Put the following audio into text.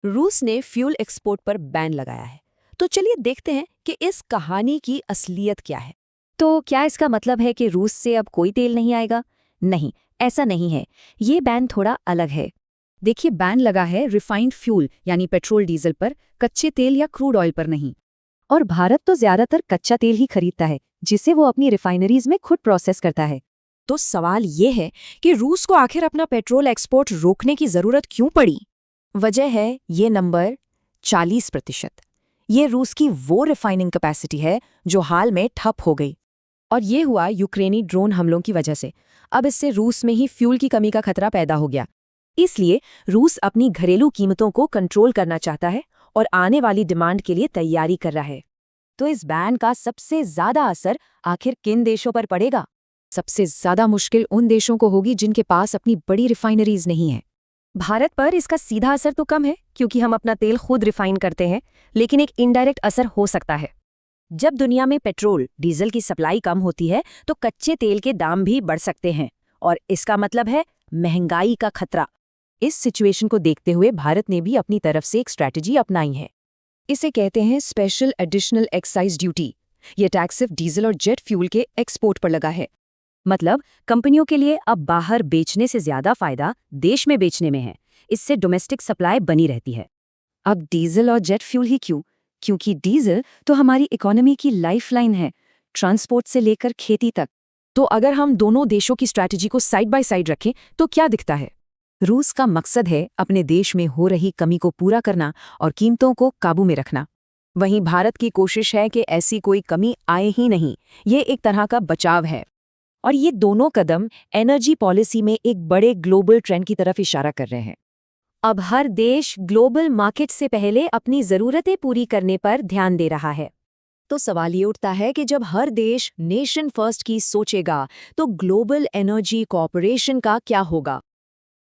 रूस ने fuel export पर बैन लगाया है। तो चलिए देखते हैं कि इस कहानी की असलियत क्या है। तो क्या इसका मतलब है कि रूस से अब कोई तेल नहीं आएगा? नहीं, ऐसा नहीं है। ये बैन थोड़ा अलग है। देखिए, बैन लगा है रिफाइंड फ्यूल यानी पेट्रोल डीजल पर, कच्चे तेल या क्रूड ऑयल पर नहीं। और भारत तो ज्यादातर कच्चा तेल ही खरीदता है, जिसे वो अपनी रिफाइनरीज में खुद प्रोसेस करता है। तो सवाल ये है कि रूस को आखिर अपना पेट्रोल एक्सपोर्ट रोकने की जरूरत क्यों पड़ी? वजह है ये नंबर 40%। ये रूस की वो रिफाइनिंग कैपेसिटी है जो हाल में ठप हो गई। और ये हुआ यूक्रेनी ड्रोन हमलों की वजह से। अब इससे रूस में ही फ्यूल की कमी का खतरा पैदा हो गया। इसलिए रूस अपनी घरेलू कीमतों को कंट्रोल करना चाहता है और आने वाली डिमांड के लिए तैयारी कर रहा है। तो इस बैन का सबसे ज्यादा असर आखिर किन देशों पर पड़ेगा? सबसे ज्यादा मुश्किल उन देशों को होगी जिनके पास अपनी बड़ी रिफाइनरीज नहीं है। भारत पर इसका सीधा असर तो कम है, क्योंकि हम अपना तेल खुद रिफाइन करते हैं, लेकिन एक इनडायरेक्ट असर हो सकता है। जब दुनिया में पेट्रोल, डीजल की सप्लाई कम होती है, तो कच्चे तेल के दाम भी बढ़ सकते हैं, और इसका मतलब है महंगाई का खतरा। इस सिचुएशन को देखते हुए भारत ने भी अपनी तरफ से एक स्ट्रैटेजी अपनाई है। इसे कहते हैं स्पेशल एडिशनल एक्साइज ड्यूटी। ये टैक्स सिर्फ डीजल और जेट फ्यूल के एक्सपोर्ट पर लगा है। मतलब कंपनियों के लिए अब बाहर बेचने से ज्यादा फायदा देश में बेचने में है। इससे डोमेस्टिक सप्लाई बनी रहती है। अब डीजल और जेट फ्यूल ही क्यों? क्योंकि डीजल तो हमारी इकोनॉमी की लाइफलाइन है, ट्रांसपोर्ट से लेकर खेती तक। तो अगर हम दोनों देशों की स्ट्रैटेजी को साइड बाय साइड रखें तो क्या दिखता है? रूस का मकसद है अपने देश में हो रही कमी को पूरा करना और कीमतों को काबू में रखना। वहीं भारत की कोशिश है कि ऐसी कोई कमी आए ही नहीं। ये एक तरह का बचाव है। और ये दोनों कदम एनर्जी पॉलिसी में एक बड़े ग्लोबल ट्रेंड की तरफ इशारा कर रहे हैं। अब हर देश ग्लोबल मार्केट से पहले अपनी जरूरतें पूरी करने पर ध्यान दे रहा है। तो सवाल ये उठता है कि जब हर देश नेशन फर्स्ट की सोचेगा तो ग्लोबल एनर्जी कॉर्पोरेशन का क्या होगा?